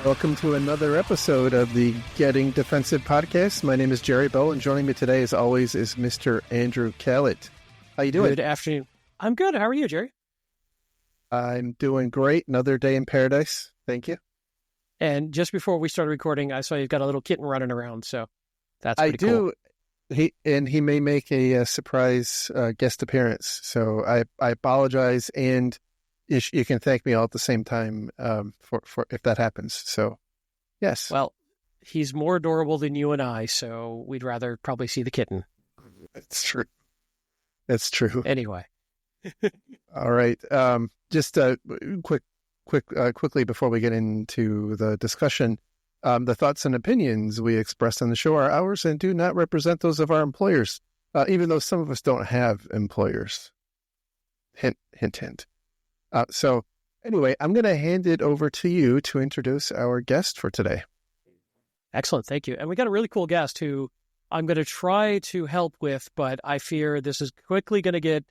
Welcome to another episode of the Getting Defensive podcast. My name is Jerry Bell, and joining me today, as always, is Mr. Andrew Kalat. How you doing? Good afternoon. I'm good. How are you, Jerry? I'm doing great. Another day in paradise. Thank you. And just before we started recording, I saw you've got a little kitten running around, so that's pretty cool. He may make a surprise guest appearance, so I apologize, and you can thank me all at the same time for if that happens. So, yes. Well, he's more adorable than you and I, so we'd rather probably see the kitten. That's true. That's true. Anyway. All right. Just quickly before we get into the discussion, the thoughts and opinions we express on the show are ours and do not represent those of our employers, even though some of us don't have employers. Hint, hint, hint. So anyway, I'm going to hand it over to you to introduce our guest for today. Excellent. Thank you. And we got a really cool guest who I'm going to try to help with, but I fear this is quickly going to get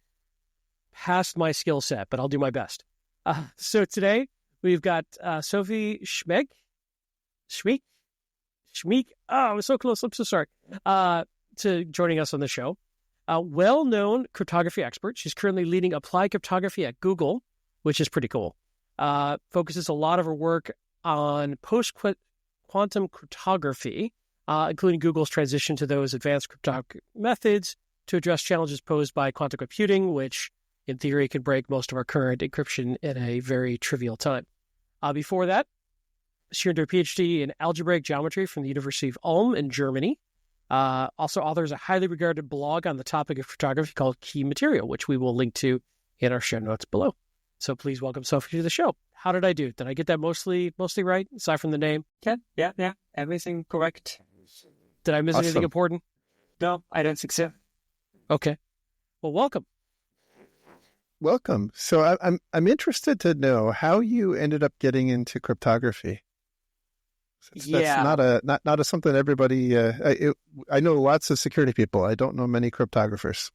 past my skill set, but I'll do my best. So today we've got Sophie Schmeig. Schmieg. Oh, I was so close. I'm so sorry. To joining us on the show. A well-known cryptography expert. She's currently leading applied cryptography at Google, which is pretty cool. Focuses a lot of her work on post-quantum cryptography, including Google's transition to those advanced cryptographic methods to address challenges posed by quantum computing, which in theory could break most of our current encryption in a very trivial time. Before that, she earned her PhD in algebraic geometry from the University of Ulm in Germany. Also authors a highly regarded blog on the topic of cryptography called Key Material, which we will link to in our show notes below. So please welcome Sophie to the show. How did I do? Did I get that mostly right, aside from the name? Yeah. Everything correct. Did I miss anything important? No, I don't think so. Okay. Well, welcome. Welcome. So I'm interested to know how you ended up getting into cryptography. That's not a something everybody. I know lots of security people. I don't know many cryptographers.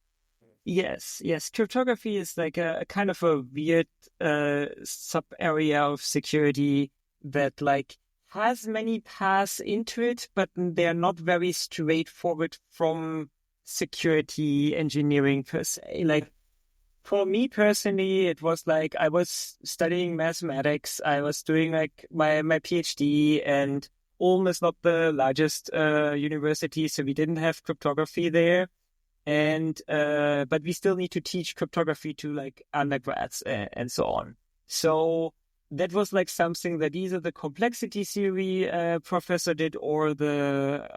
Yes. Cryptography is like a kind of a weird sub area of security that like has many paths into it, but they're not very straightforward from security engineering per se. Like for me personally, it was like I was studying mathematics. I was doing like my PhD, and Ulm is not the largest university, so we didn't have cryptography there. And but we still need to teach cryptography to like undergrads and so on. So that was like something that either the complexity theory professor did or the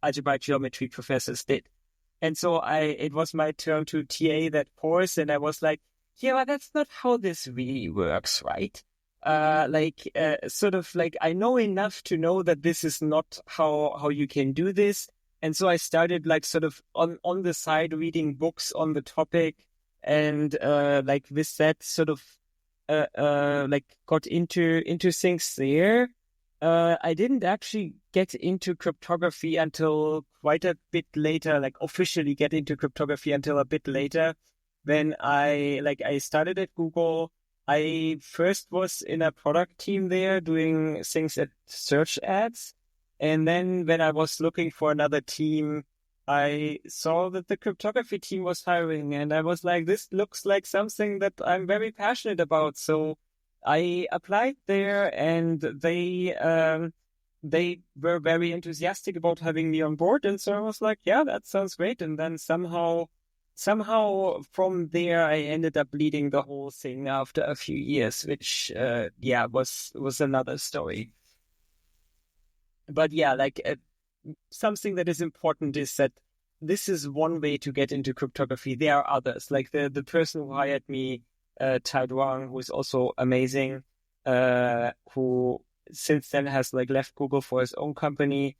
algebraic geometry professors did. And so it was my turn to TA that course, and I was like, yeah, but that's not how this really works, right? Sort of like I know enough to know that this is not how you can do this. And so I started like sort of on the side reading books on the topic, and like with that sort of like got into things there. I didn't actually get into cryptography until quite a bit later, like officially get into cryptography until a bit later when I started at Google. I first was in a product team there doing things at search ads. And then when I was looking for another team, I saw that the cryptography team was hiring, and I was like, this looks like something that I'm very passionate about. So I applied there, and they were very enthusiastic about having me on board. And so I was like, yeah, that sounds great. And then somehow from there, I ended up leading the whole thing after a few years, which, was another story. But yeah, something that is important is that this is one way to get into cryptography. There are others, like the person who hired me, Tai Duang, who is also amazing, who since then has like left Google for his own company.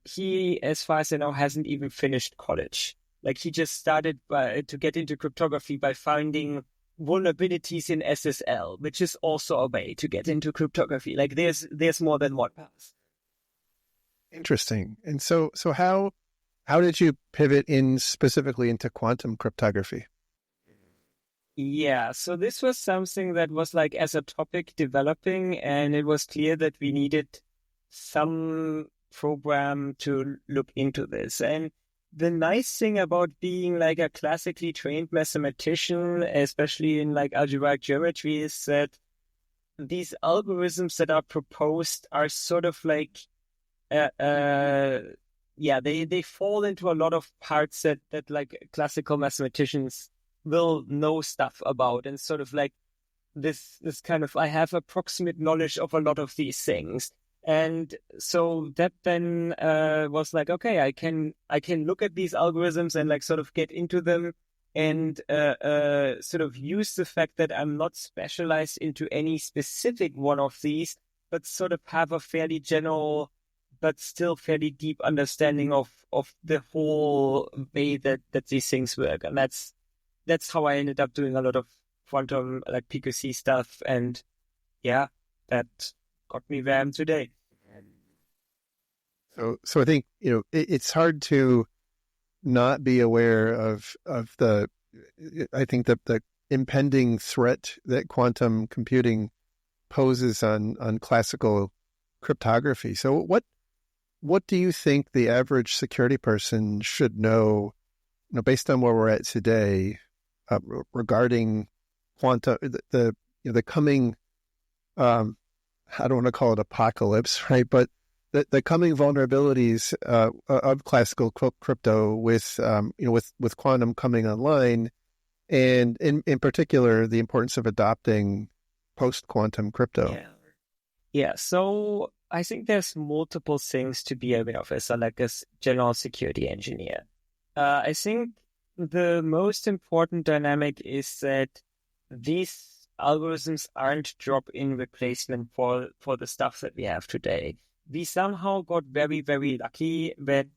He, as far as I know, hasn't even finished college. Like he just started to get into cryptography by finding vulnerabilities in SSL, which is also a way to get into cryptography. Like there's more than one path. Interesting. And so how did you pivot specifically into quantum cryptography? Yeah, so this was something that was like as a topic developing, and it was clear that we needed some program to look into this. And the nice thing about being like a classically trained mathematician, especially in like algebraic geometry, is that these algorithms that are proposed are sort of like, they fall into a lot of parts that like classical mathematicians will know stuff about, and sort of like this kind of, I have approximate knowledge of a lot of these things. And so that then was like, okay, I can look at these algorithms and like sort of get into them and sort of use the fact that I'm not specialized into any specific one of these, but sort of have a fairly general but still fairly deep understanding of the whole way that these things work. And that's how I ended up doing a lot of quantum like PQC stuff. And yeah, that got me where I am today. So I think, it's hard to not be aware of the impending threat that quantum computing poses on classical cryptography. So what do you think the average security person should know, based on where we're at today, regarding quantum, the coming, I don't want to call it apocalypse, right? But the coming vulnerabilities of classical crypto with quantum coming online, and in particular the importance of adopting post-quantum crypto. Yeah. So I think there's multiple things to be aware of as a general security engineer. I think the most important dynamic is that these algorithms aren't drop-in replacement for the stuff that we have today. We somehow got very, very lucky when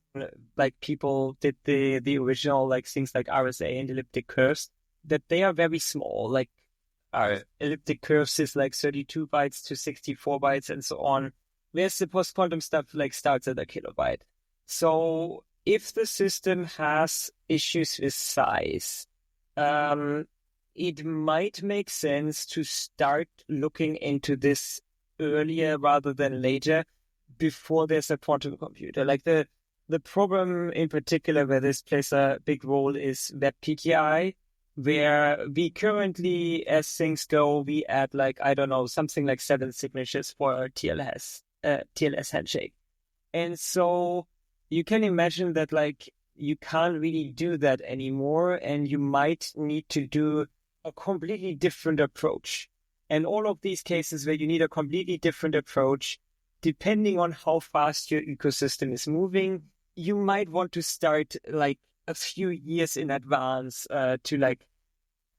like people did the original like things like RSA and elliptic curves, that they are very small. Like elliptic curves is like 32 bytes to 64 bytes and so on. Whereas the post-quantum stuff like starts at a kilobyte. So if the system has issues with size, it might make sense to start looking into this earlier rather than later, before there's a quantum computer. Like the problem in particular where this plays a big role is WebPKI, where we currently, as things go, we add like, I don't know, something like 7 signatures for a TLS handshake. And so you can imagine that like you can't really do that anymore, and you might need to do a completely different approach. And all of these cases where you need a completely different approach, depending on how fast your ecosystem is moving, you might want to start like a few years in advance to like,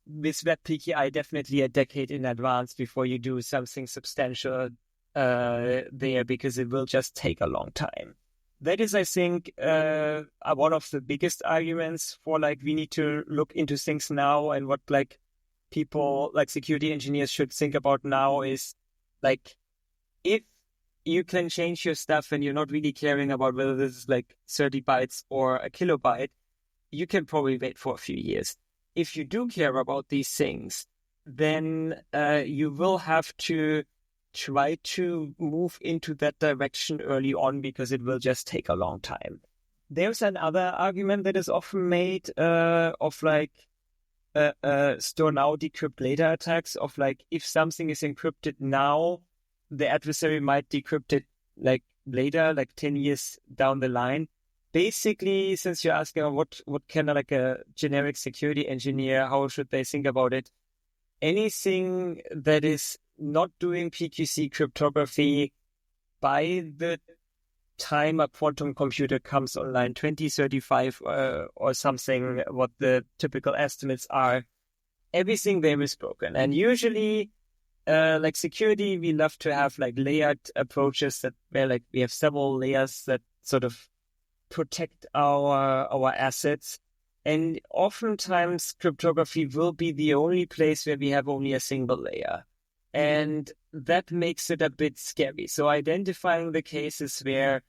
with WebPKI, definitely a decade in advance before you do something substantial there, because it will just take a long time. That is, I think, one of the biggest arguments for like, we need to look into things now, and what like people like security engineers should think about now is like, if you can change your stuff and you're not really caring about whether this is like 30 bytes or a kilobyte, you can probably wait for a few years. If you do care about these things, then you will have to try to move into that direction early on, because it will just take a long time. There's another argument that is often made of like store now, decrypt later attacks, of like, if something is encrypted now, the adversary might decrypt it like later, like 10 years down the line. Basically, since you're asking what can like a generic security engineer, how should they think about it? Anything that is not doing PQC cryptography by the time a quantum computer comes online, 2035 or something, what the typical estimates are, everything there is broken. And usually like security, we love to have like layered approaches where like we have several layers that sort of protect our assets. And oftentimes cryptography will be the only place where we have only a single layer. And that makes it a bit scary. So identifying the cases where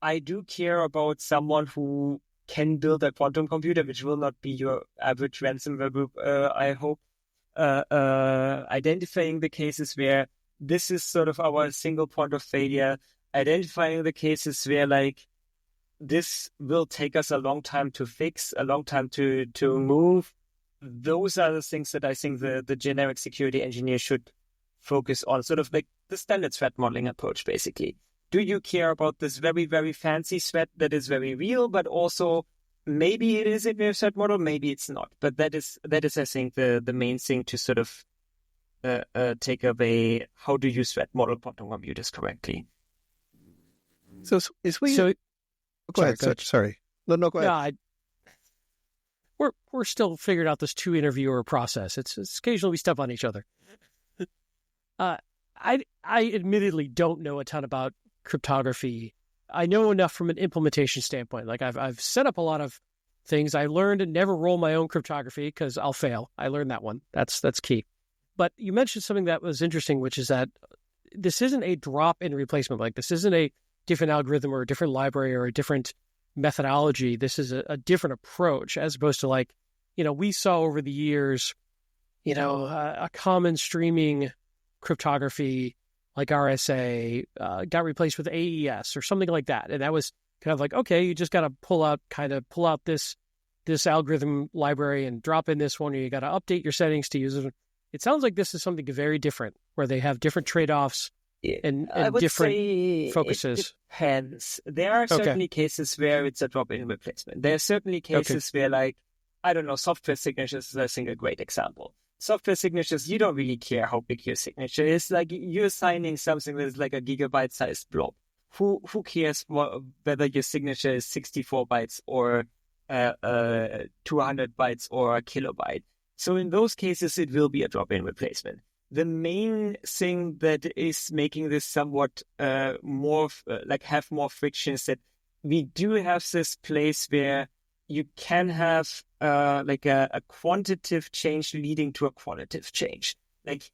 I do care about someone who can build a quantum computer, which will not be your average ransomware group, I hope. Identifying the cases where this is sort of our single point of failure, identifying the cases where like this will take us a long time to fix, a long time to move. Those are the things that I think the generic security engineer should focus on, sort of like the standard threat modeling approach, basically. Do you care about this very, very fancy threat that is very real, but also maybe it is in your threat model, maybe it's not. But that is, I think, the main thing to sort of take away how to use threat model quantum computers correctly. So go ahead. Sorry. No, go ahead. Yeah, we're still figuring out this 2-interviewer process. It's occasionally we step on each other. I admittedly don't know a ton about cryptography. I know enough from an implementation standpoint. Like I've set up a lot of things. I learned to never roll my own cryptography because I'll fail. I learned that one. That's key. But you mentioned something that was interesting, which is that this isn't a drop-in replacement. Like this isn't a different algorithm or a different library or a different methodology. This is a different approach as opposed to like, we saw over the years, a common streaming cryptography like RSA got replaced with AES or something like that. And that was kind of like, okay, you just got to pull out this algorithm library and drop in this one, or you got to update your settings to use it. It sounds like this is something very different where they have different trade-offs and different focuses. It depends. There are certainly cases where it's a drop-in replacement. There are certainly cases where, like, I don't know, software signatures is, I think, a great example. Software signatures, you don't really care how big your signature is. Like, you're signing something that is like a gigabyte-sized blob. Who cares whether your signature is 64 bytes or 200 bytes or a kilobyte? So in those cases, it will be a drop-in replacement. The main thing that is making this somewhat more have more friction is that we do have this place where you can have a quantitative change leading to a qualitative change. Like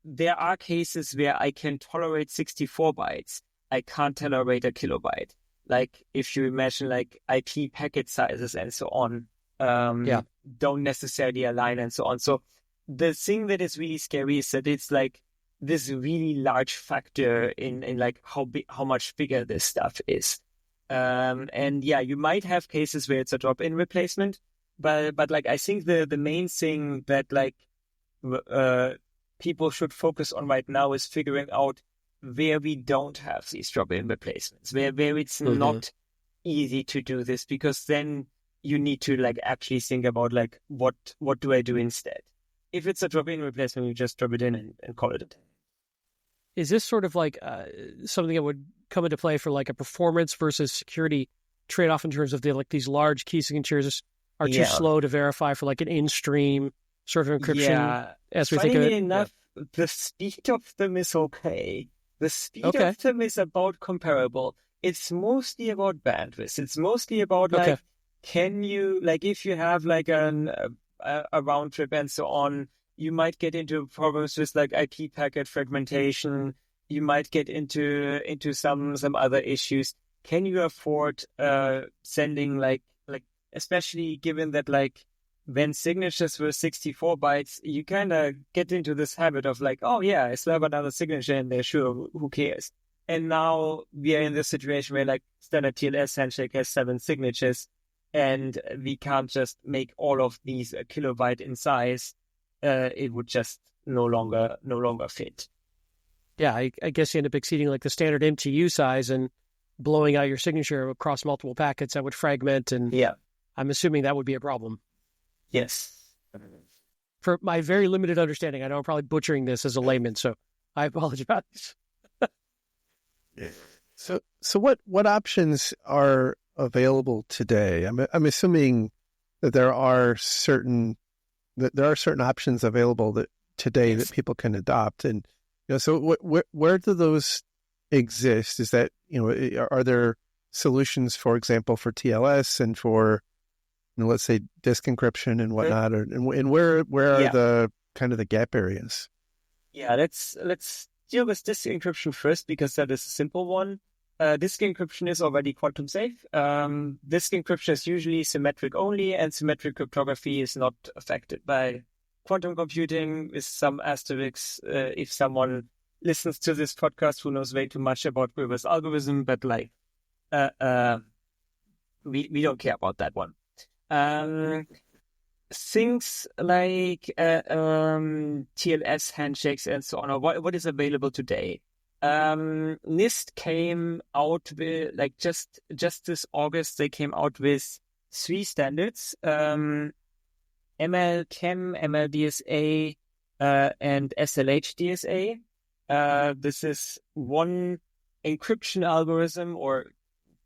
there are cases where I can tolerate 64 bytes. I can't tolerate a kilobyte. Like if you imagine like IP packet sizes and so on, don't necessarily align and so on. So the thing that is really scary is that it's like this really large factor in like how much bigger this stuff is. And yeah, you might have cases where it's a drop-in replacement, but like I think the main thing that like people should focus on right now is figuring out where we don't have these drop-in replacements, where it's not easy to do this, because then you need to like actually think about like what do I do instead? If it's a drop-in replacement, you just drop it in and call it a day. Is this sort of like something that would come into play for like a performance versus security trade-off in terms of these large key signatures are too slow to verify for like an in-stream sort of encryption? Yeah. As we think of it, enough, the speed of them is okay. The speed of them is about comparable. It's mostly about bandwidth. It's mostly about like, can you, like if you have like a round trip and so on, you might get into problems with like IP packet fragmentation. You might get into some other issues. Can you afford sending like especially given that like when signatures were 64 bytes, you kind of get into this habit of like, oh yeah, I still have another signature in there. Sure, who cares? And now we are in this situation where like standard TLS handshake has 7 signatures, and we can't just make all of these a kilobyte in size. It would just no longer fit. Yeah, I guess you end up exceeding like the standard MTU size and blowing out your signature across multiple packets that would fragment. And I'm assuming that would be a problem. Yes. For my very limited understanding, I know I'm probably butchering this as a layman, so I apologize. So what options are available today? I'm assuming that there are certain options available that today that people can adopt. And so where do those exist? Is that are there solutions, for example, for TLS and for let's say disk encryption and whatnot, and where are the kind of the gap areas? Yeah, let's deal with disk encryption first because that is a simple one. Disk encryption is already quantum safe. Disk encryption is usually symmetric only, and symmetric cryptography is not affected by quantum computing, with some asterisks. If someone listens to this podcast who knows way too much about reverse algorithm, but we don't care about that one. Things like TLS handshakes and so on, or what is available today. NIST came out with just this August. They came out with 3 standards: ML-Chem, ML-DSA, and SLH-DSA. This is one encryption algorithm, or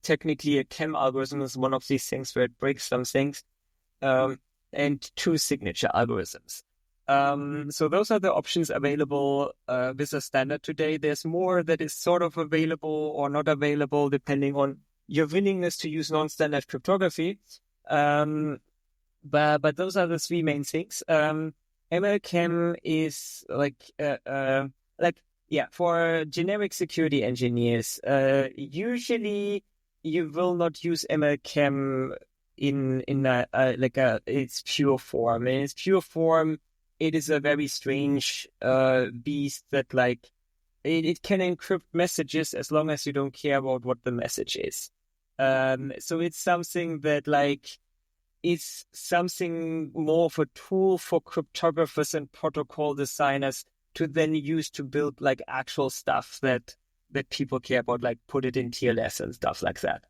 technically a Chem algorithm is one of these things where it breaks some things, and 2 signature algorithms. So those are the options available with a standard today. There's more that is sort of available or not available depending on your willingness to use non-standard cryptography. But those are the 3 main things. ML-Chem is for generic security engineers. Usually you will not use ML-Chem in its pure form. In its pure form, it is a very strange beast that it can encrypt messages as long as you don't care about what the message is. So it's something that is something more of a tool for cryptographers and protocol designers to then use to build actual stuff that people care about, put it in TLS and stuff like that.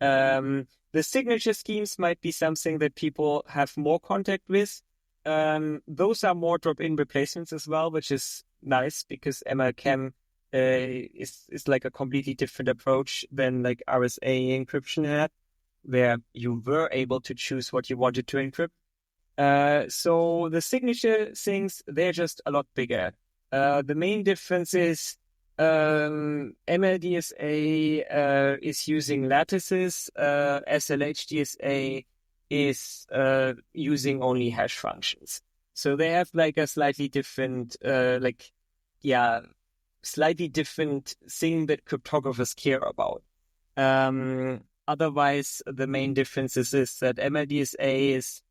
The signature schemes might be something that people have more contact with. Those are more drop-in replacements as well, which is nice because ML-Chem is a completely different approach than RSA encryption had, where you were able to choose what you wanted to encrypt. So the signature things, they're just a lot bigger. The main difference is ML-DSA is using lattices. SLH-DSA is using only hash functions. So they have a slightly different, slightly different thing that cryptographers care about. Otherwise, the main difference is that ML-DSA is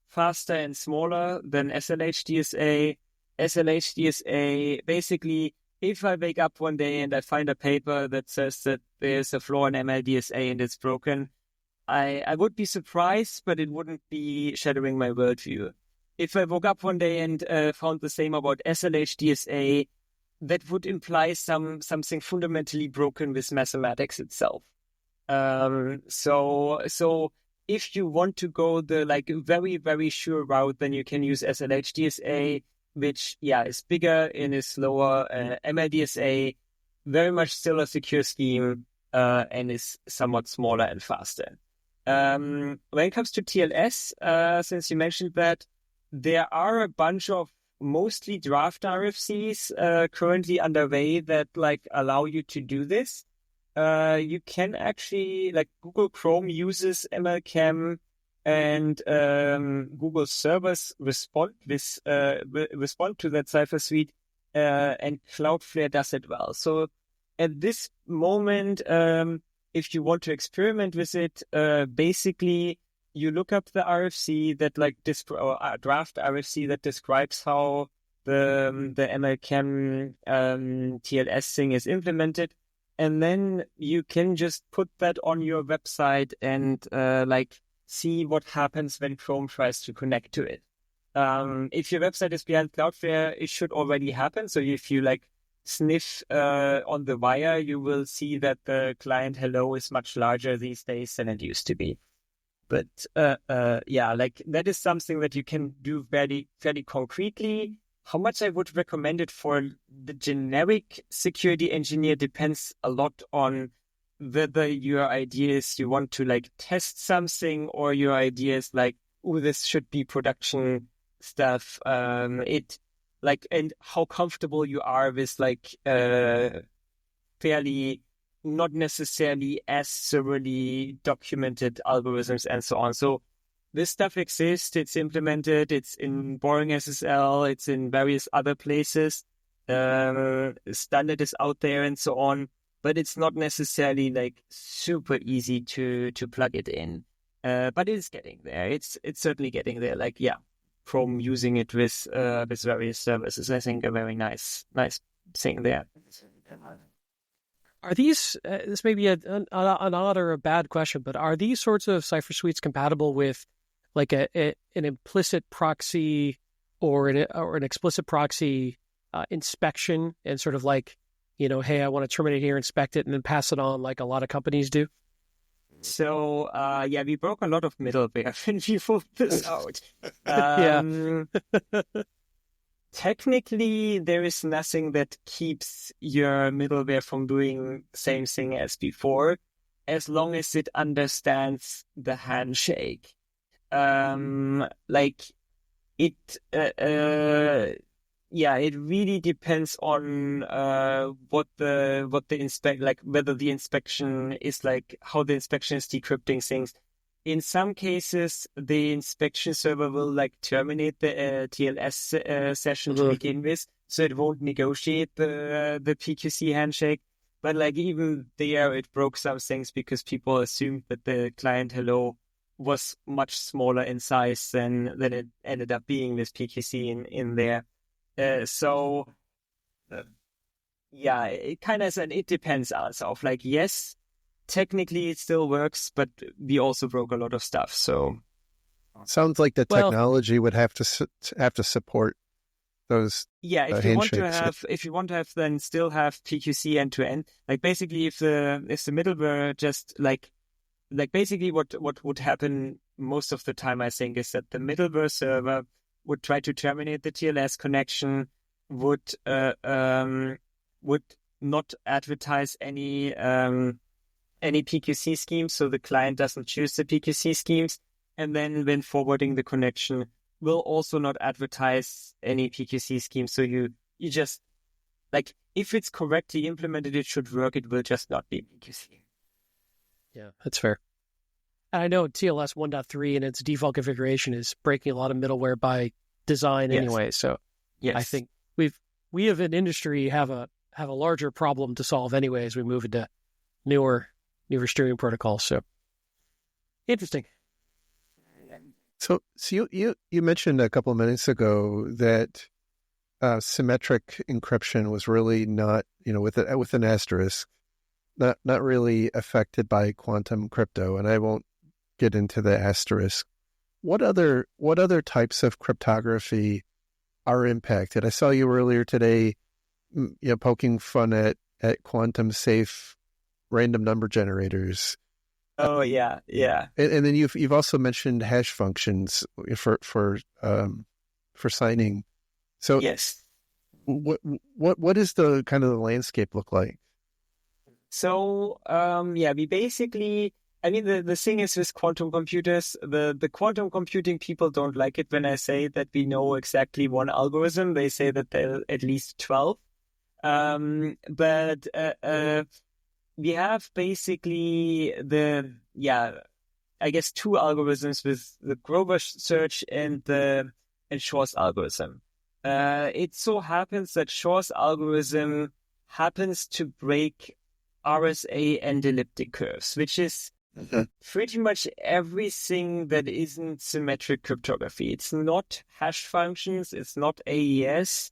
faster and smaller than SLH-DSA. SLH-DSA, basically, if I wake up one day and I find a paper that says that there's a flaw in ML-DSA and it's broken, I would be surprised, but it wouldn't be shattering my worldview. If I woke up one day and found the same about SLH-DSA, that would imply something fundamentally broken with mathematics itself. So if you want to go the very, very sure route, then you can use SLH-DSA, which is bigger and is slower. ML-DSA, very much still a secure scheme, and is somewhat smaller and faster. When it comes to TLS, since you mentioned that, there are a bunch of mostly draft RFCs currently underway that allow you to do this. You can actually, Google Chrome uses ML-Chem, and Google servers respond to that cipher suite, and Cloudflare does it well. So at this moment, if you want to experiment with it, basically you look up the RFC that draft RFC that describes how the ML-Chem TLS thing is implemented, and then you can just put that on your website and see what happens when Chrome tries to connect to it. If your website is behind Cloudflare, it should already happen. So if you sniff on the wire, you will see that the client hello is much larger these days than it used to be. But that is something that you can do very, very concretely. How much I would recommend it for the generic security engineer depends a lot on whether your idea is you want to test something, or your idea is this should be production stuff. and how comfortable you are with fairly not necessarily as thoroughly documented algorithms and so on. So this stuff exists, it's implemented, it's in Boring SSL, it's in various other places. Standard is out there and so on, but it's not necessarily super easy to plug it in. But it's getting there. It's certainly getting there. From using it with various services, I think a very nice thing there. Are these, this may be an odd or a bad question, but are these sorts of cipher suites compatible with an implicit proxy or an explicit proxy inspection and sort of hey, I want to terminate here, inspect it, and then pass it on like a lot of companies do? So, we broke a lot of middleware when we rolled this out. Technically, there is nothing that keeps your middleware from doing the same thing as before, as long as it understands the handshake. It really depends on what the whether the inspection is how the inspection is decrypting things. In some cases, the inspection server will terminate the TLS session to begin with, so it won't negotiate the PQC handshake. But even there, it broke some things because people assumed that the client hello was much smaller in size than it ended up being with PQC in there. It kind of is an it depends answer of yes, technically it still works, but we also broke a lot of stuff. So sounds like the technology would have to support those. Yeah, if you want to have then still have PQC end to end. Basically, if the middleware just basically what would happen most of the time, I think, is that the middleware server would try to terminate the TLS connection, would not advertise any PQC schemes, so the client doesn't choose the PQC schemes, and then when forwarding the connection, will also not advertise any PQC schemes. So you just if it's correctly implemented, it should work. It will just not be PQC. Yeah, that's fair. And I know TLS 1.3 and its default configuration is breaking a lot of middleware by design anyway. So I think we as an industry have a larger problem to solve anyway as we move into newer streaming protocols. So interesting. So you mentioned a couple of minutes ago that symmetric encryption was really not, with an asterisk, not really affected by quantum crypto, and I won't get into the asterisk. What other types of cryptography are impacted? I saw you earlier today, poking fun at quantum safe random number generators. Oh yeah. And then you've also mentioned hash functions for signing. So yes, what is the kind of the landscape look like? So we basically, the thing is with quantum computers, the quantum computing people don't like it when I say that we know exactly one algorithm. They say that there are at least 12. We have basically I guess two algorithms with the Grover search and Shor's algorithm. It so happens that Shor's algorithm happens to break RSA and elliptic curves, which is pretty much everything that isn't symmetric cryptography. It's not hash functions, it's not AES.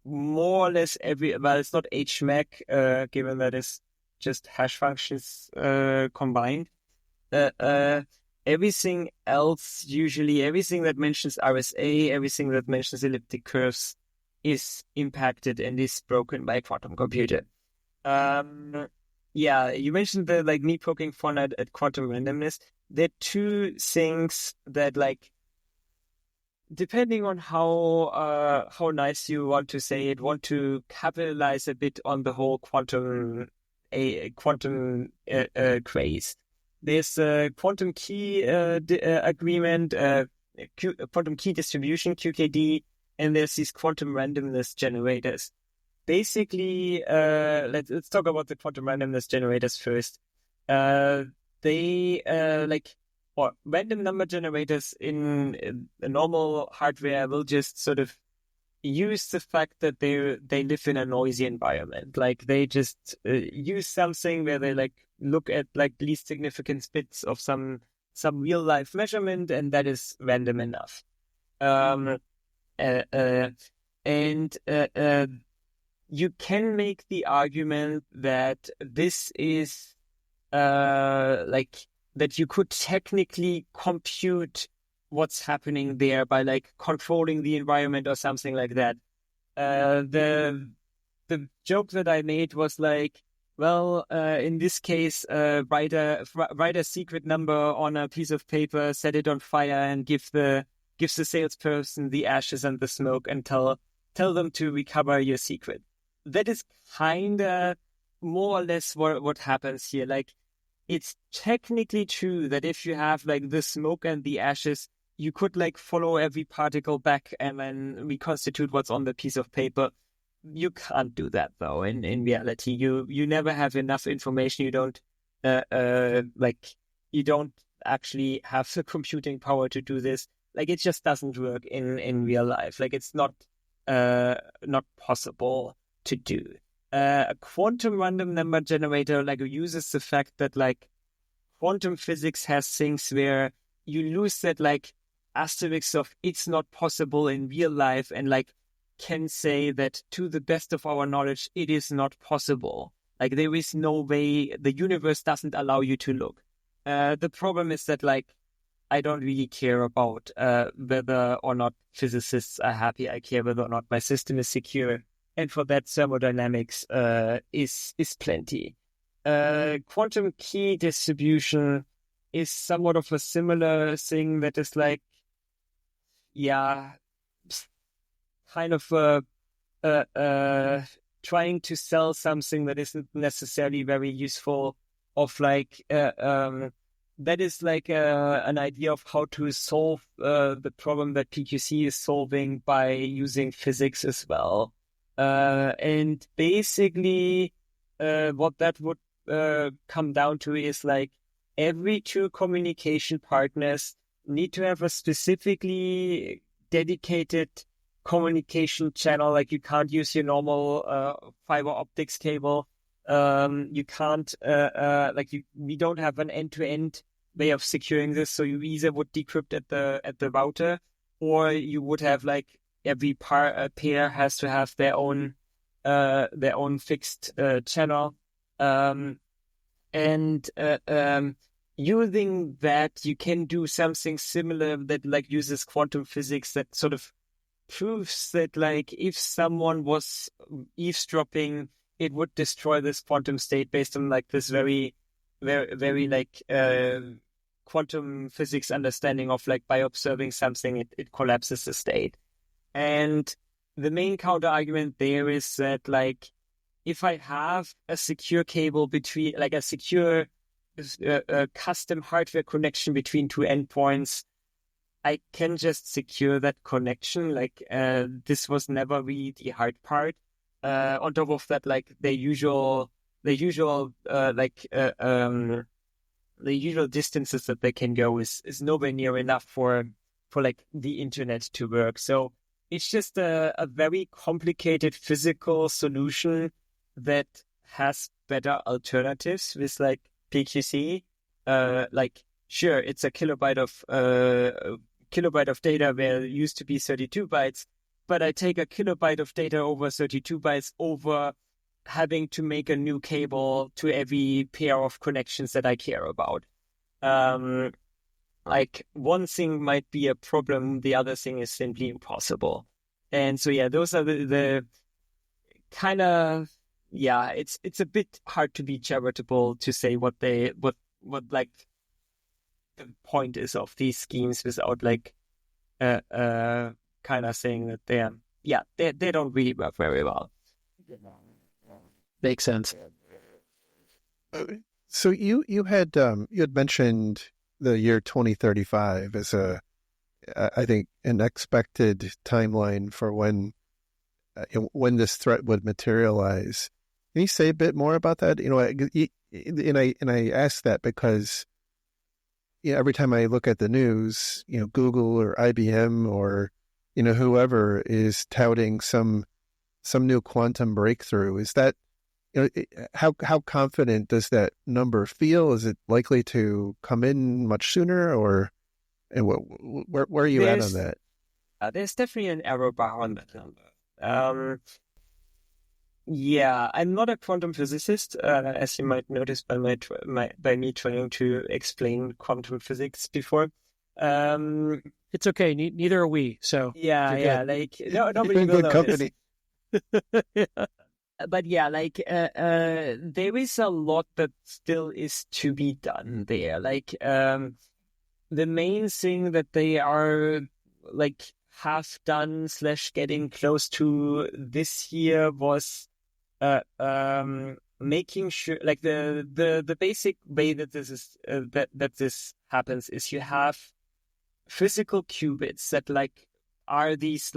More or less it's not Schmieg, given that it's just hash functions combined. Everything else, usually everything that mentions RSA, everything that mentions elliptic curves is impacted and is broken by a quantum computer. You mentioned the me poking fun at quantum randomness. There are two things that depending on how nice you want to say it, want to capitalize a bit on the whole quantum craze. There's a quantum key agreement, quantum key distribution (QKD), and there's these quantum randomness generators. Basically, let's talk about the quantum randomness generators first. They or random number generators in a normal hardware will just sort of use the fact that they live in a noisy environment. Like they just use something where they like look at like least significant bits of some real life measurement, and that is random enough. You can make the argument that this is that you could technically compute what's happening there by like controlling the environment or something like that. The joke that I made was like, well, in this case, write a secret number on a piece of paper, set it on fire, and gives the salesperson the ashes and the smoke, and tell them to recover your secret. That is kind of more or less what happens here. Like, it's technically true that if you have like the smoke and the ashes, you could like follow every particle back and then reconstitute what's on the piece of paper. You can't do that though. In reality, you never have enough information. You don't you don't actually have the computing power to do this. Like, it just doesn't work in real life. Like, it's not possible to do. A quantum random number generator like uses the fact that like quantum physics has things where you lose that like asterisk of it's not possible in real life, and like can say that to the best of our knowledge it is not possible. Like, there is no way, the universe doesn't allow you to look. The problem is that like I don't really care about whether or not physicists are happy. I care whether or not my system is secure. And for that, thermodynamics is plenty. Quantum key distribution is somewhat of a similar thing that is like, kind of trying to sell something that isn't necessarily very useful. Of like, that is like an idea of how to solve the problem that PQC is solving by using physics as well. And basically, what that would come down to is like every two communication partners need to have a specifically dedicated communication channel. Like, you can't use your normal fiber optics cable. You can't we don't have an end-to-end way of securing this. So you either would decrypt at the router, or you would have like every pair has to have their own fixed channel. Using that, you can do something similar that like uses quantum physics that sort of proves that like if someone was eavesdropping, it would destroy this quantum state based on like this very, very, very like quantum physics understanding of like by observing something, it collapses the state. And the main counter argument there is that like if I have a secure cable between like a secure custom hardware connection between two endpoints, I can just secure that connection. Like this was never really the hard part. On top of that, like the usual distances that they can go is nowhere near enough for like the internet to work. So it's just a very complicated physical solution that has better alternatives with like PQC. Like, sure, it's a kilobyte of data where it used to be 32 bytes, but I take a kilobyte of data over 32 bytes over having to make a new cable to every pair of connections that I care about. Like, one thing might be a problem, the other thing is simply impossible. And so, yeah, those are the kind of, it's a bit hard to be charitable to say what like the point is of these schemes without like kind of saying that they don't really work very well. Makes sense. So you had mentioned the year 2035 as I think, an expected timeline for when this threat would materialize. Can you say a bit more about that? And I ask that because every time I look at the news, Google or IBM or whoever is touting some new quantum breakthrough. Is that how confident does that number feel? Is it likely to come in much sooner, and where are you at on that? There's definitely an error bar on that number. Yeah, I'm not a quantum physicist, as you might notice by me trying to explain quantum physics before. It's okay. Neither are we. So yeah, nobody will good notice. Company. Yeah. But yeah, there is a lot that still is to be done there. The main thing that they are have done / getting close to this year was making sure the basic way that this is that this happens is you have physical qubits that are these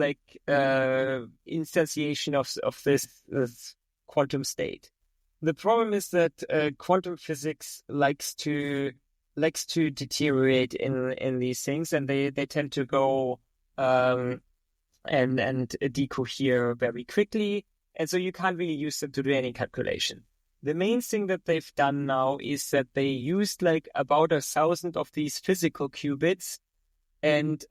instantiation of this quantum state. The problem is that quantum physics likes to deteriorate in these things, and they tend to go and decohere very quickly, and so you can't really use them to do any calculation. The main thing that they've done now is that they used about 1,000 of these physical qubits and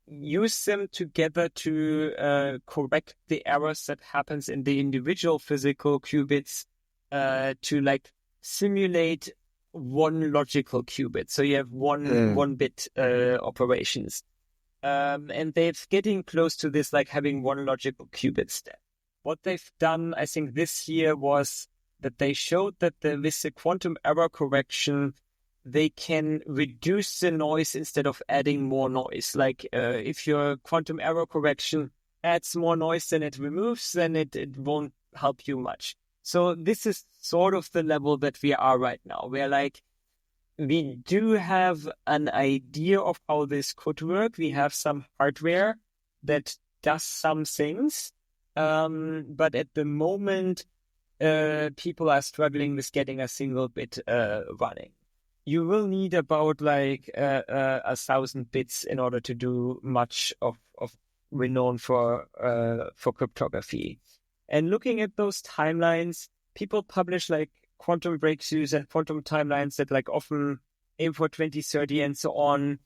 use them together to correct the errors that happens in the individual physical qubits to simulate one logical qubit. So you have one bit operations. And they're getting close to this, having one logical qubit step. What they've done, I think, this year was that they showed that with the quantum error correction, they can reduce the noise instead of adding more noise. If your quantum error correction adds more noise than it removes, then it won't help you much. So this is sort of the level that we are right now, where we do have an idea of how this could work. We have some hardware that does some things, but at the moment, people are struggling with getting a single bit running. You will need about 1,000 bits in order to do much of renown for cryptography. And looking at those timelines, people publish quantum breakthroughs and quantum timelines that often aim for 2030 and so on.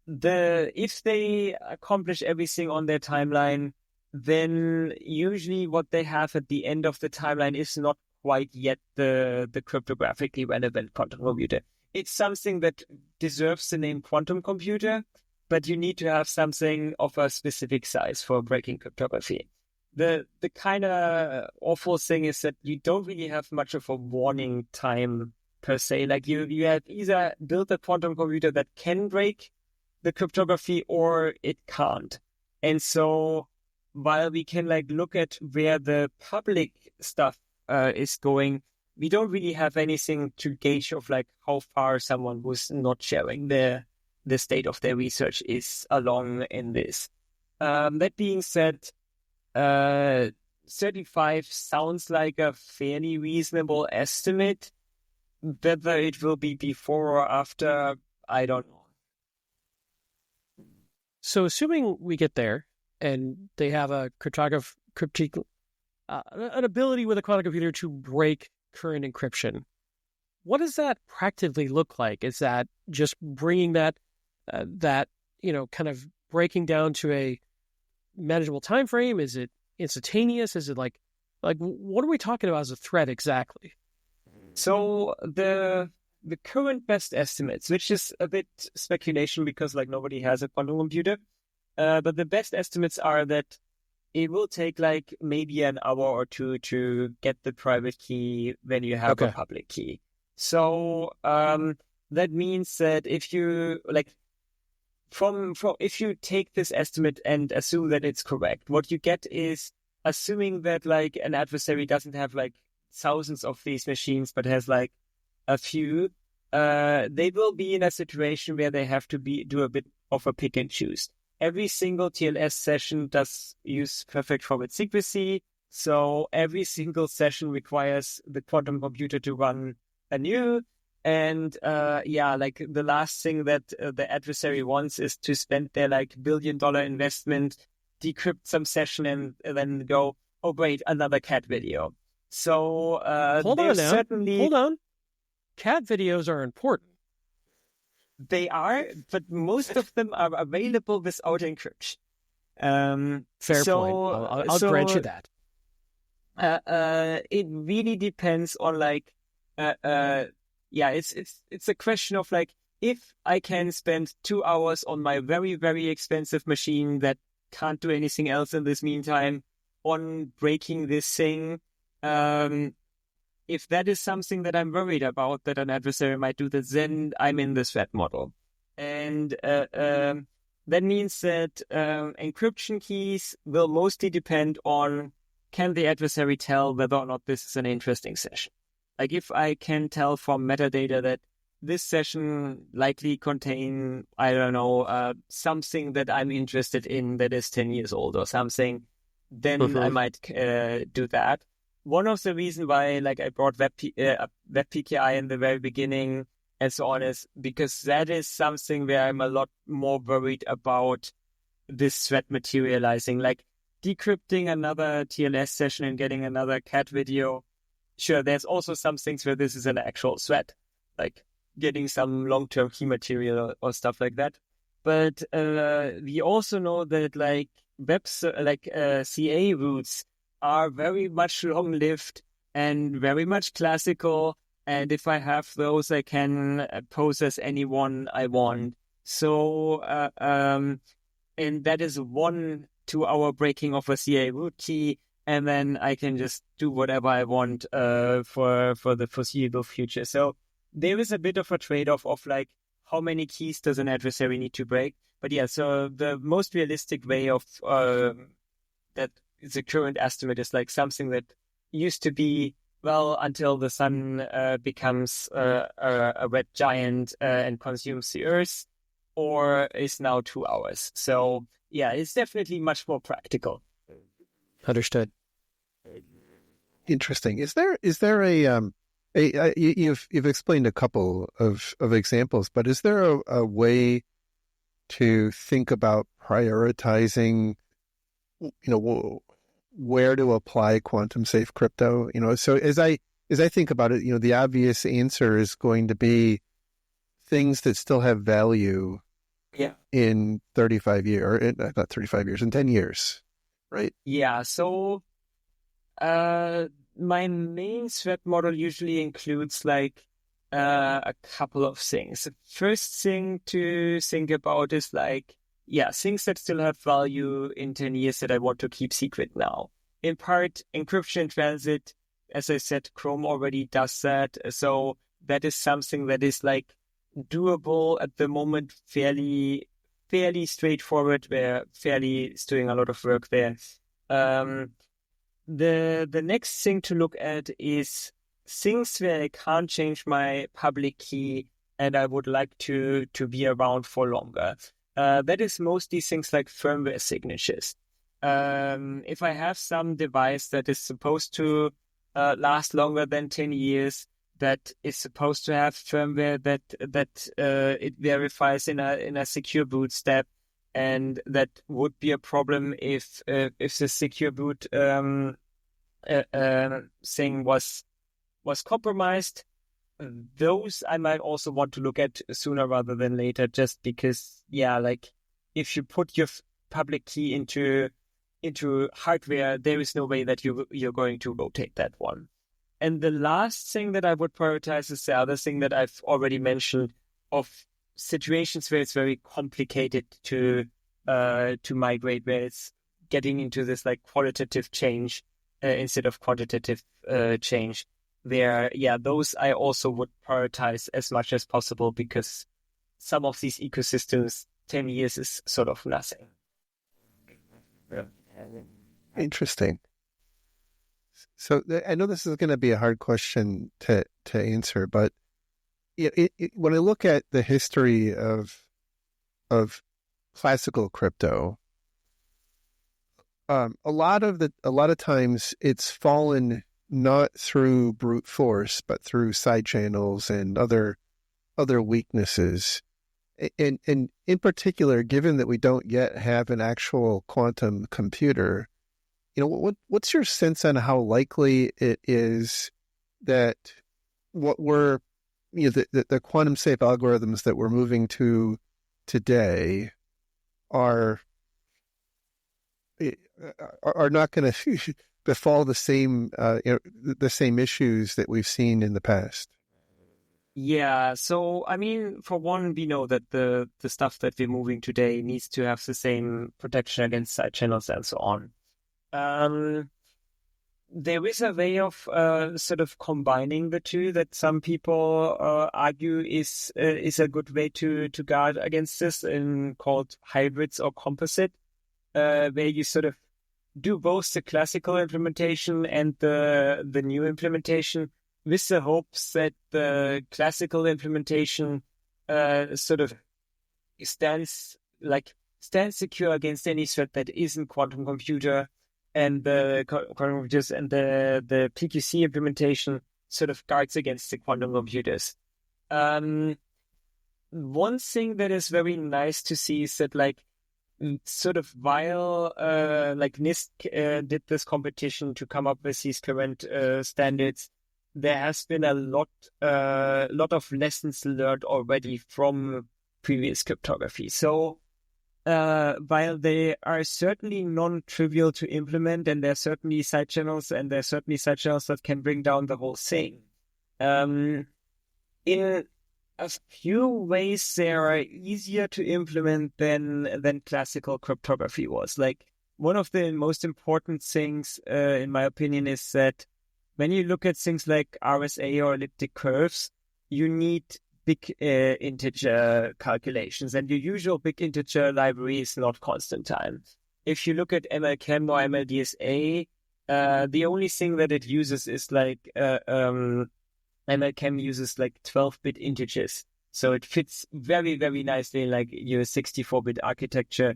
If they accomplish everything on their timeline, then usually what they have at the end of the timeline is not quite yet the cryptographically relevant quantum computer. It's something that deserves the name quantum computer, but you need to have something of a specific size for breaking cryptography. The kind of awful thing is that you don't really have much of a warning time per se. You have either built a quantum computer that can break the cryptography or it can't. And so while we can look at where the public stuff is going, we don't really have anything to gauge of how far someone who's not sharing the state of their research is along in this. That being said, 35 sounds like a fairly reasonable estimate. Whether it will be before or after, I don't know. So assuming we get there and they have an ability with a quantum computer to break current encryption, what does that practically look like? Is that just bringing that kind of breaking down to a manageable time frame? Is it instantaneous? Is it what are we talking about as a threat exactly? So the current best estimates, which is a bit speculation because nobody has a quantum computer, but the best estimates are that it will take maybe an hour or two to get the private key when you have a public key. So that means that if you if you take this estimate and assume that it's correct, what you get is, assuming that an adversary doesn't have thousands of these machines but has a few, they will be in a situation where they have to do a bit of a pick and choose. Every single TLS session does use perfect forward secrecy. So every single session requires the quantum computer to run anew. And like the last thing that the adversary wants is to spend their like $1 billion investment, decrypt some session, and then go, oh great, another cat video. So hold on. Cat videos are important. They are, but most of them are available without encryption. Fair point. I'll grant you that. It really depends on like, it's a question of like, if I can spend 2 hours on my very, very expensive machine that can't do anything else in this meantime on breaking this thing, if that is something that I'm worried about, that an adversary might do this, then I'm in the threat model. And that means that encryption keys will mostly depend on, can the adversary tell whether or not this is an interesting session? Like if I can tell from metadata that this session likely contain, I don't know, something that I'm interested in that is 10 years old or something, then I might do that. One of the reasons why like I brought WebPKI in the very beginning and so on is because that is something where I'm a lot more worried about this threat materializing. Like decrypting another TLS session and getting another cat video. Sure, there's also some things where this is an actual threat, like getting some long-term key material or stuff like that. But we also know that like CA roots are very much long-lived and very much classical. And if I have those, I can process anyone I want. So, and that is 1 2-hour breaking of a CA root key. And then I can just do whatever I want for the foreseeable future. So there is a bit of a trade-off of like, how many keys does an adversary need to break? But yeah, so the most realistic way of that is the current estimate is like something that used to be, well, until the sun becomes a red giant and consumes the Earth, or is now 2 hours. So yeah, it's definitely much more practical. Understood. Interesting. Is there you've explained a couple of examples, but is there a way to think about prioritizing, where to apply quantum safe crypto? So as I think about it, the obvious answer is going to be things that still have value in 35 years, or not 35 years, in 10 years, right? Yeah. So my main threat model usually includes like a couple of things. The first thing to think about is like, things that still have value in 10 years that I want to keep secret now. In part, encryption in transit, as I said, Chrome already does that. So that is something that is like doable at the moment, fairly straightforward, where Fairly is doing a lot of work there. The next thing to look at is things where I can't change my public key and I would like to be around for longer. That is mostly things like firmware signatures. If I have some device that is supposed to last longer than 10 years, that is supposed to have firmware that it verifies in a secure boot step, and that would be a problem if the secure boot thing was compromised. Those I might also want to look at sooner rather than later, just because, like if you put your public key into hardware, there is no way that you're going to rotate that one. And the last thing that I would prioritize is the other thing that I've already mentioned, of situations where it's very complicated to migrate, where it's getting into this like qualitative change instead of quantitative change. There, those I also would prioritize as much as possible, because some of these ecosystems, 10 years is sort of nothing. Interesting. So I know this is going to be a hard question to answer, but when I look at the history of classical crypto, a lot of times it's fallen not through brute force, but through side channels and other weaknesses. And in particular, given that we don't yet have an actual quantum computer, what's your sense on how likely it is that what we're, the quantum safe algorithms that we're moving to today are not going to befall the same issues that we've seen in the past? Yeah, so I mean, for one, we know that the stuff that we're moving today needs to have the same protection against side channels and so on. There is a way of sort of combining the two that some people argue is a good way to guard against this, called hybrids or composite, where you sort of do both the classical implementation and the new implementation, with the hopes that the classical implementation sort of stands secure against any threat that isn't quantum computer, and the quantum computers and the PQC implementation sort of guards against the quantum computers. One thing that is very nice to see is that sort of while NIST did this competition to come up with these current standards, there has been a lot of lessons learned already from previous cryptography. So while they are certainly non-trivial to implement, and there are certainly side channels, that can bring down the whole thing, in a few ways they are easier to implement than classical cryptography was. One of the most important things, in my opinion, is that when you look at things like RSA or elliptic curves, you need big integer calculations, and your usual big integer library is not constant time. If you look at MLChem or MLDSA, the only thing that it uses is MLChem uses 12-bit integers. So it fits very, very nicely in your 64-bit architecture.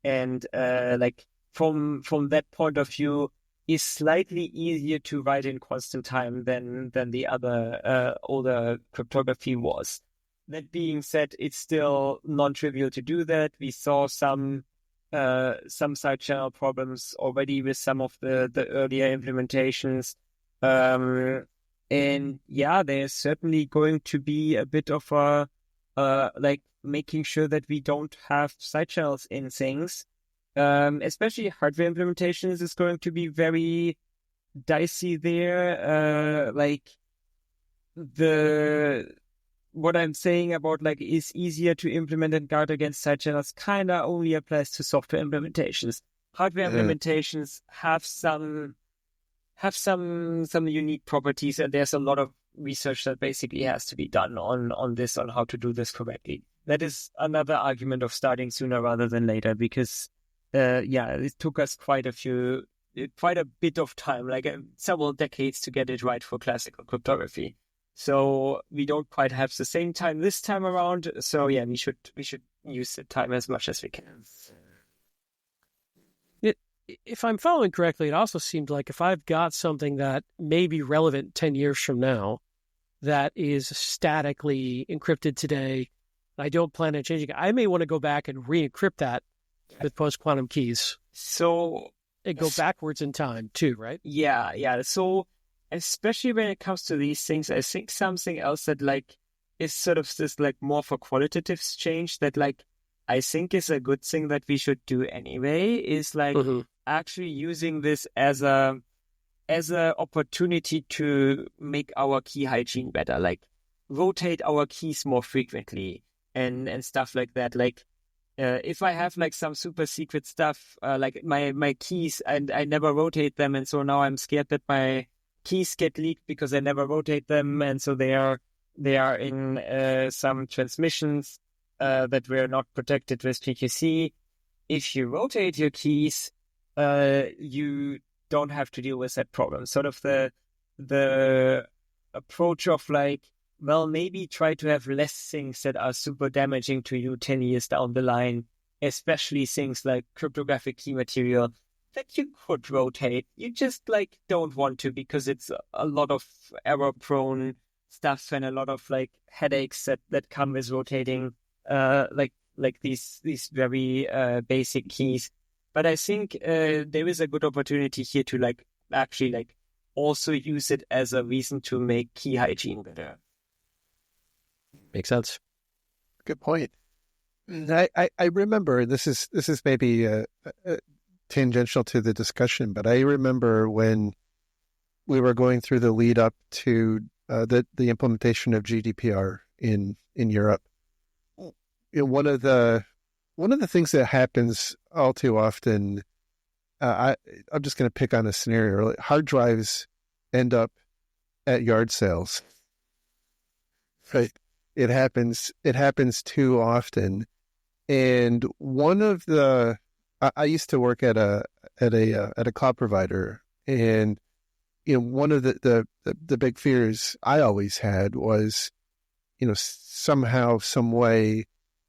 And from that point of view, is slightly easier to write in constant time than the other older cryptography was. That being said, it's still non-trivial to do that. We saw some side channel problems already with some of the earlier implementations. And yeah, there's certainly going to be a bit of a making sure that we don't have side channels in things. Especially hardware implementations is going to be very dicey there. What I'm saying about is easier to implement and guard against side channels kind of only applies to software implementations. Hardware implementations have some unique properties, and there's a lot of research that basically has to be done on how to do this correctly. That is another argument of starting sooner rather than later, because it took us quite a bit of time, several decades to get it right for classical cryptography. So we don't quite have the same time this time around. So yeah, we should use the time as much as we can. If I'm following correctly, it also seemed like if I've got something that may be relevant 10 years from now that is statically encrypted today, I don't plan on changing it, I may want to go back and re-encrypt that with post-quantum keys. So it go backwards in time too, right? Yeah. So especially when it comes to these things, I think something else that is sort of this more for qualitative change that I think is a good thing that we should do anyway is actually using this as a opportunity to make our key hygiene better, rotate our keys more frequently and stuff like that. If I have some super secret stuff, my keys, and I never rotate them, and so now I'm scared that my keys get leaked because I never rotate them, and so they are in some transmissions that were not protected with PQC. If you rotate your keys, you don't have to deal with that problem. Sort of the approach of maybe try to have less things that are super damaging to you 10 years down the line, especially things like cryptographic key material that you could rotate. You just like don't want to because it's a lot of error-prone stuff and a lot of like headaches that come with rotating like these very basic keys. But I think there is a good opportunity here to like actually like also use it as a reason to make key hygiene better. Makes sense. Good point. I remember this is maybe tangential to the discussion, but I remember when we were going through the lead up to the implementation of GDPR in Europe. You know, one of the things that happens all too often, I'm just going to pick on a scenario. Hard drives end up at yard sales, right? It happens too often. And one of the, I used to work at a cloud provider, and you know, one of the big fears I always had was, you know, somehow, some way,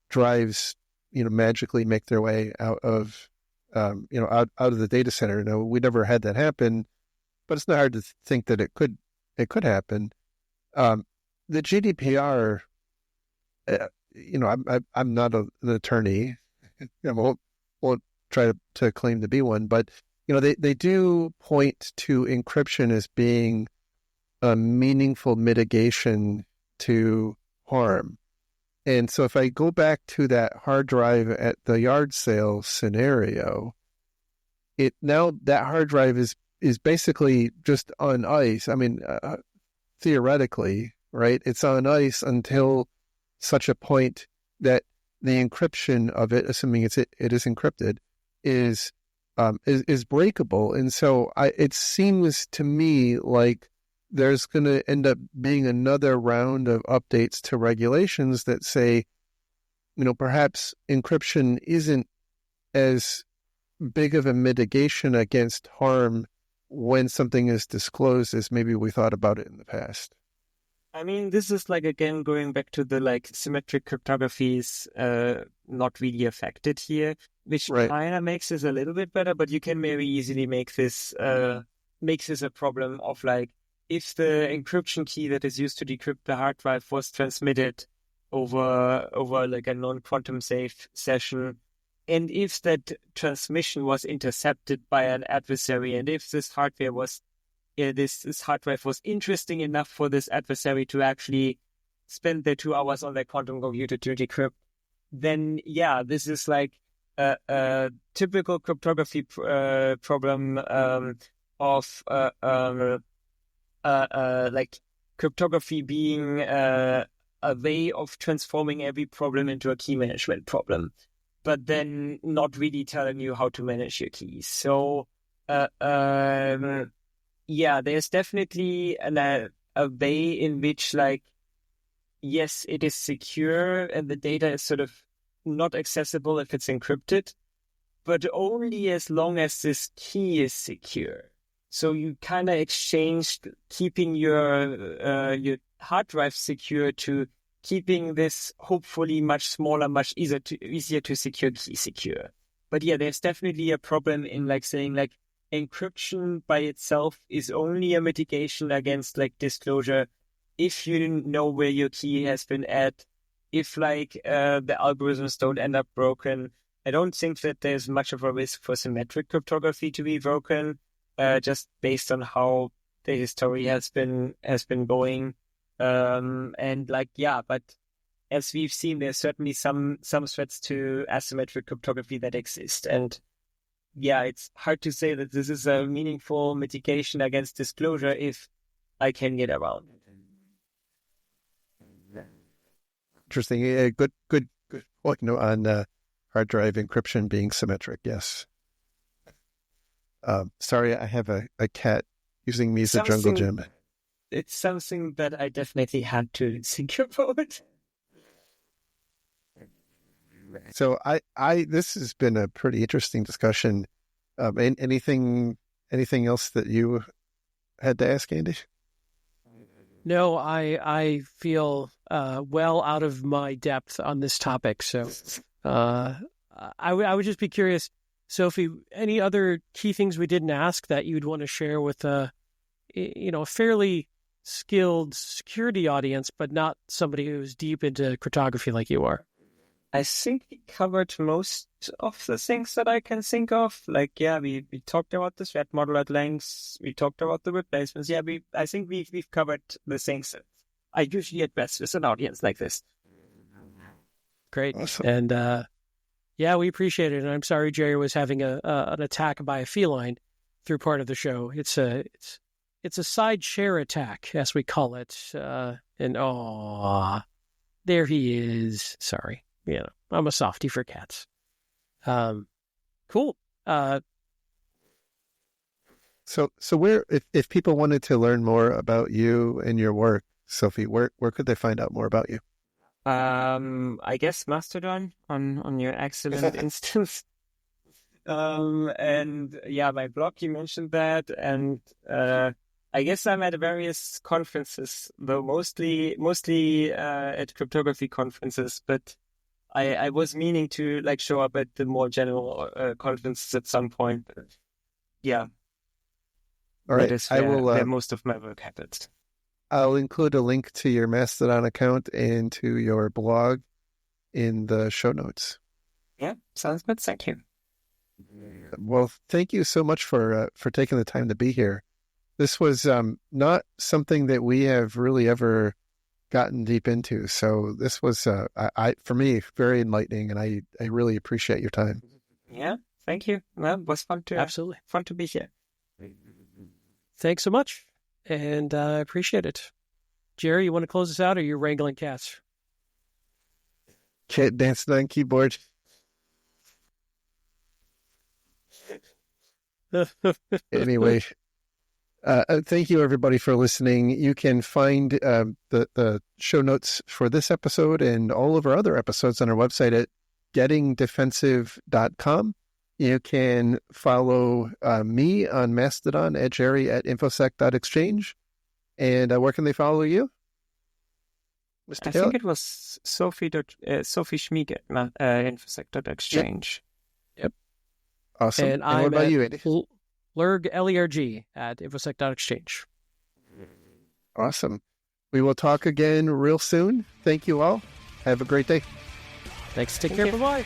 drives, you know, magically make their way out of, out of the data center. No, we never had that happen, but it's not hard to think that it could happen. The GDPR, I'm not an attorney. I won't try to claim to be one, but you know, they do point to encryption as being a meaningful mitigation to harm. And so if I go back to that hard drive at the yard sale scenario, now that hard drive is basically just on ice. I mean, theoretically, right? It's on ice until such a point that the encryption of it, assuming it is encrypted, is breakable. And so it seems to me like there's going to end up being another round of updates to regulations that say, you know, perhaps encryption isn't as big of a mitigation against harm when something is disclosed as maybe we thought about it in the past. I mean, this is like, again, going back to the like symmetric cryptography is not really affected here, which Right. kind of makes this a little bit better, but you can very easily make this a problem of like, if the encryption key that is used to decrypt the hard drive was transmitted over like a non-quantum safe session, and if that transmission was intercepted by an adversary, and if this hardware was this hard drive was interesting enough for this adversary to actually spend their 2 hours on their quantum computer to decrypt, then yeah, this is like a typical cryptography problem of like cryptography being a way of transforming every problem into a key management problem, but then not really telling you how to manage your keys. So yeah, there's definitely a way in which, like, yes, it is secure and the data is sort of not accessible if it's encrypted, but only as long as this key is secure. So you kind of exchanged keeping your hard drive secure to keeping this hopefully much smaller, much easier to secure key secure. But yeah, there's definitely a problem in like saying like encryption by itself is only a mitigation against like disclosure if you know where your key has been at, if like the algorithms don't end up broken. I don't think that there's much of a risk for symmetric cryptography to be broken, just based on how the history has been going. And like, yeah, but as we've seen, there's certainly some threats to asymmetric cryptography that exist. And yeah, it's hard to say that this is a meaningful mitigation against disclosure if I can get around it. Interesting. Good point, on hard drive encryption being symmetric. Yes. Sorry, I have a cat using me as a jungle gym. It's something that I definitely had to think about. So this has been a pretty interesting discussion. Anything else that you had to ask, Andy? No, I feel well out of my depth on this topic, so I would just be curious, Sophie, any other key things we didn't ask that you'd want to share with a fairly skilled security audience, but not somebody who's deep into cryptography like you are? I think we covered most of the things that I can think of. Like, yeah, we talked about the threat model at length. We talked about the replacements. Yeah, I think we've covered the things that I usually address with an audience like this. Great. Awesome. And yeah, we appreciate it. And I'm sorry Jerry was having an attack by a feline through part of the show. It's a side share attack, as we call it. And there he is. Sorry. I'm a softie for cats. Cool. So where, if people wanted to learn more about you and your work, Sophie, where could they find out more about you? I guess Mastodon on your excellent instance. And yeah, my blog, you mentioned that, and I guess I'm at various conferences, though mostly at cryptography conferences, but I was meaning to show up at the more general conferences at some point. But yeah. All right. That is where most of my work happens. I'll include a link to your Mastodon account and to your blog in the show notes. Yeah, sounds good. Thank you. Well, thank you so much for taking the time to be here. This was not something that we have really ever gotten deep into. So this was, for me, very enlightening, and I really appreciate your time. Yeah, thank you. Well, it was fun to be here. Thanks so much, and I appreciate it. Jerry, you want to close us out, or you're wrangling cats? Cat dancing on keyboard. Anyway, thank you everybody for listening. You can find the show notes for this episode and all of our other episodes on our website at gettingdefensive.com. You can follow me on Mastodon at Jerry at infosec.exchange. And where can they follow you, Mr. I Kalat? think it was Sophie Schmeig at infosec.exchange. Yep. Awesome. And what I'm about you, Andy? Lerg, L-E-R-G, at infosec.exchange. Awesome. We will talk again real soon. Thank you all. Have a great day. Thanks. Take care. Bye-bye.